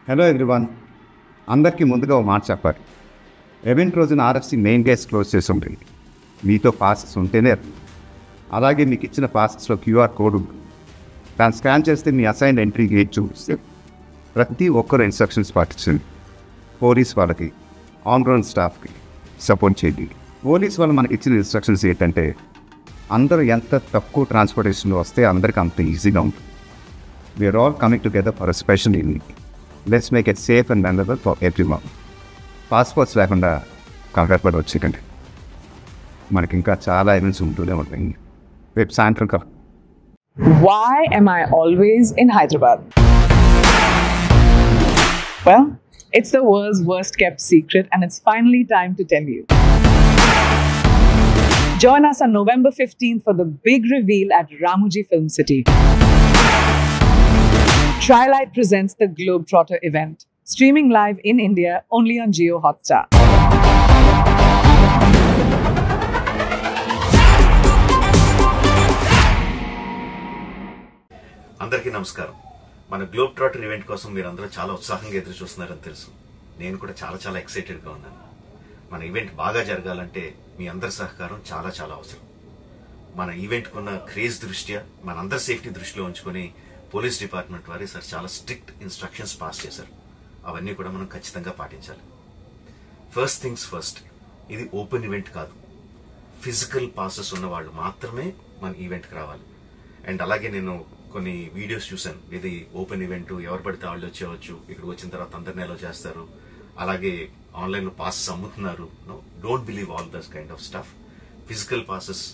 Hello everyone, అందరికీ ముందుగా ఒక మాట చెప్పాలి. ఈవెంట్ రోజున ఆర్ఎఫ్సి మెయిన్ గేట్స్ క్లోజ్ చేసి ఉంటుంది. మీతో పాసెస్ ఉంటేనే అలాగే మీకు ఇచ్చిన పాసెస్లో క్యూఆర్ కోడ్ ఉంటుంది. దాన్ని స్కాన్ చేస్తే మీ అసైన్ ఎంట్రీ గేట్ చూపిస్తే ప్రతి ఒక్కరు ఇన్స్ట్రక్షన్స్ పాటించండి. పోలీస్ వాళ్ళకి, ఆన్ గ్రౌండ్ స్టాఫ్కి సపోర్ట్ చేయండి. పోలీస్ వాళ్ళు మనకి ఇచ్చిన ఇన్స్ట్రక్షన్స్ ఏంటంటే అందరూ ఎంత తక్కువ ట్రాన్స్పోర్టేషన్లో వస్తే అందరికీ అంత ఈజీగా ఉంటుంది. We're all coming together for a special evening. Let's make it safe and memorable for everyone. Passports లేకుండా కంగారు పడి వచ్చేకండి. మనకి ఇంకా చాలా ఈవెంట్స్ ఉంటూనే ఉంటాయి. రేపు సాయంత్రం Why am I always in Hyderabad? Well, it's the world's worst kept secret and it's finally time to tell you. Join us on November 15th for the big reveal at Ramoji Film City. Trilight presents the Globetrotter event, streaming live in India only on Jio Hotstar. అందరికీ నమస్కారం. మన globe trotter event కోసం మీరందరూ చాలా ఉత్సాహంగా ఎదురు చూస్తున్నారని తెలుసు. నేను కూడా చాలా ఎక్సైటెడ్గా ఉన్నాను. మన ఈవెంట్ బాగా జరగాలంటే మీ అందరి సహకారం చాలా అవసరం. మన ఈవెంట్కి ఉన్న క్రేజ్ దృష్ట్యా మనందరి సేఫ్టీ దృష్టిలో ఉంచుకొని పోలీస్ డిపార్ట్మెంట్ వారి సార్ చాలా స్ట్రిక్ట్ ఇన్స్ట్రక్షన్స్ పాస్ చేశారు. అవన్నీ కూడా మనం ఖచ్చితంగా పాటించాలి. ఫస్ట్ థింగ్స్ ఫస్ట్, ఇది ఓపెన్ ఈవెంట్ కాదు. ఫిజికల్ పాసెస్ ఉన్న వాళ్ళు మాత్రమే మన ఈవెంట్కి రావాలి. అండ్ అలాగే నేను కొన్ని వీడియోస్ చూశాను. ఇది ఓపెన్ ఈవెంట్, ఎవరు పడితే వాళ్ళు వచ్చేవచ్చు, ఇక్కడికి వచ్చిన తర్వాత అందరినీ ఎలా చేస్తారు, అలాగే ఆన్లైన్లో పాసెస్ అమ్ముతున్నారు. Don't believe all this kind of stuff. Physical passes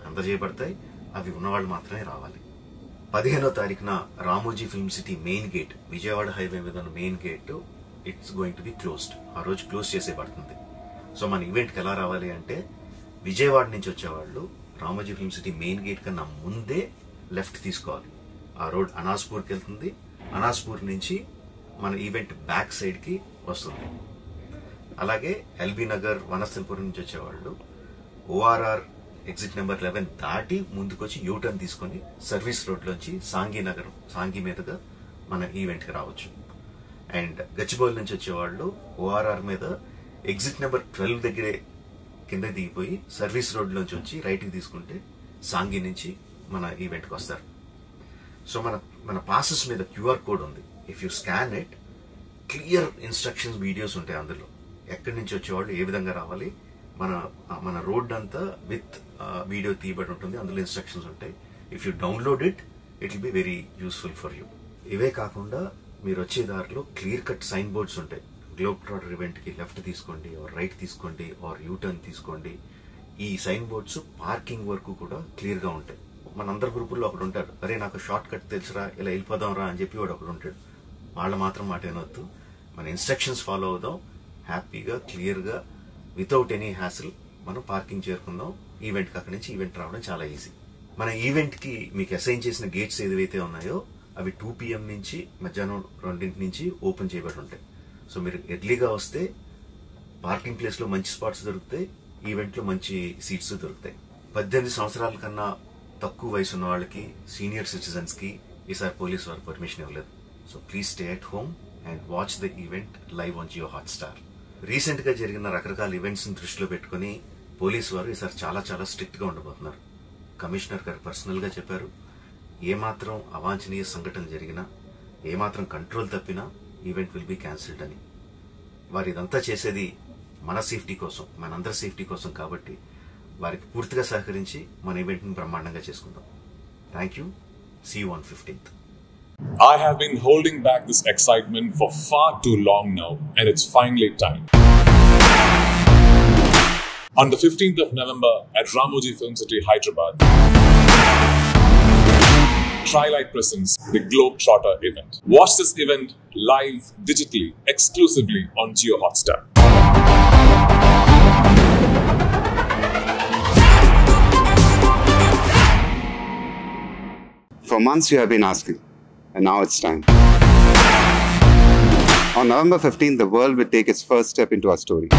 అందజేయబడతాయి, అవి ఉన్నవాళ్ళు మాత్రమే రావాలి. 15వ తారీఖున Ramoji film city main gate, Vijayawada highway మీద ఉన్న main gate, it's going to be closed. ఆ రోజు క్లోజ్ చేసేయబడుతుంది. సో మన ఈవెంట్కి ఎలా రావాలి అంటే, విజయవాడ నుంచి వచ్చేవాళ్ళు Ramoji film city main gate కన్నా ముందే లెఫ్ట్ తీసుకోవాలి. ఆ రోడ్ అనాస్పూర్కి వెళ్తుంది. అనాస్పూర్ నుంచి మన ఈవెంట్ బ్యాక్ సైడ్కి వస్తుంది. అలాగే ఎల్బీ నగర్, వనస్థలపురం నుంచి వచ్చేవాళ్ళు ఓఆర్ఆర్ ఎగ్జిట్ నెంబర్ 11 దాటి ముందుకొచ్చి యూటర్న్ తీసుకొని సర్వీస్ రోడ్లోంచి సాంఘీ మీదుగా మన ఈవెంట్కి రావచ్చు. అండ్ గచ్చిబౌలి నుంచి వచ్చేవాళ్ళు ఓఆర్ఆర్ మీద ఎగ్జిట్ నెంబర్ 12 దగ్గరే కింద దిగిపోయి సర్వీస్ రోడ్లోంచి వచ్చి రైట్కి తీసుకుంటే సాంఘీ నుంచి మన ఈవెంట్కి వస్తారు. సో మన పాసెస్ మీద క్యూఆర్ కోడ్ ఉంది. If you scan it, clear instructions videos ఉంటాయి అందులో. ఎక్కడి నుంచి వచ్చేవాళ్ళు ఏ విధంగా రావాలి, మన రోడ్ అంతా విత్ వీడియో తీయబడి ఉంటుంది. అందులో ఇన్స్ట్రక్షన్స్ ఉంటాయి. If you download it will be very useful for you. ఇవే కాకుండా మీరు వచ్చే దారిలో క్లియర్ కట్ సైన్ బోర్డ్స్ ఉంటాయి. గ్లోబ్ ట్రాటర్ ఈవెంట్కి లెఫ్ట్ తీసుకోండి, ఆర్ రైట్ తీసుకోండి, ఆర్ యూటర్న్ తీసుకోండి. ఈ సైన్ బోర్డ్స్ పార్కింగ్ వరకు కూడా క్లియర్గా ఉంటాయి. మనందరి గ్రూపుల్లో ఒకడు ఉంటాడు, అరే నాకు షార్ట్ కట్ తెలుసురా, ఇలా వెళ్ళిపోదాం రా అని చెప్పి వాడు ఒకడు ఉంటాడు. వాళ్ళ మాత్రం మాట వినొద్దు. మన ఇన్స్ట్రక్షన్స్ ఫాలో అవుదాం. హ్యాపీగా, క్లియర్గా, వితౌట్ ఎనీ హ్యాసిల్ మనం పార్కింగ్ చేరుకుందాం. ఈవెంట్కి అక్కడి నుంచి ఈవెంట్ రావడం చాలా ఈజీ. మన ఈవెంట్కి మీకు అసైన్ చేసిన గేట్స్ ఏదైతే ఉన్నాయో అవి 2 PM నుంచి మధ్యాహ్నం 2 నుంచి ఓపెన్ చేయబడి ఉంటాయి. సో మీరు ఎర్లీగా వస్తే పార్కింగ్ ప్లేస్లో మంచి స్పాట్స్ దొరుకుతాయి, ఈవెంట్లో మంచి సీట్స్ దొరుకుతాయి. 18 సంవత్సరాల కన్నా తక్కువ వయసు ఉన్న వాళ్ళకి, సీనియర్ సిటిజన్స్కి ఈసారి పోలీస్ వారు పర్మిషన్ ఇవ్వలేదు. So please stay at home and watch the event live on Jio Hotstar. Recent గా జరిగిన రకరకాల ఈవెంట్స్ ని దృష్టిలో పెట్టుకుని పోలీసు వారు ఈసారి చాలా స్ట్రిక్ట్ గా ఉండబోతున్నారు. కమిషనర్ గారు పర్సనల్ గా చెప్పారు, ఏమాత్రం అవాంఛనీయ సంఘటన జరిగినా, ఏమాత్రం కంట్రోల్ తప్పినా ఈవెంట్ విల్ బి క్యాన్సిల్డ్ అని. వారు ఇదంతా చేసేది మన సేఫ్టీ కోసం, మనందరి సేఫ్టీ కోసం. కాబట్టి వారికి పూర్తిగా సహకరించి మన ఈవెంట్ ని బ్రహ్మాండంగా చేసుకుందాం. Thank you. See you on 15th. I have been holding back this excitement for far too long now, and it's finally time. On the 15th of November at Ramoji Film City, Hyderabad, Trilight presents the Globetrotter event. Watch this event live digitally, exclusively on Jio Hotstar. For months you have been asking, and now it's time. On November 15th, the world will take its first step into our story.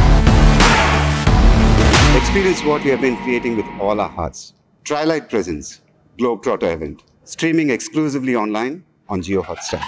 Experience what we have been creating with all our hearts. Trilight presents Globetrotter event, streaming exclusively online on Jio Hotstar.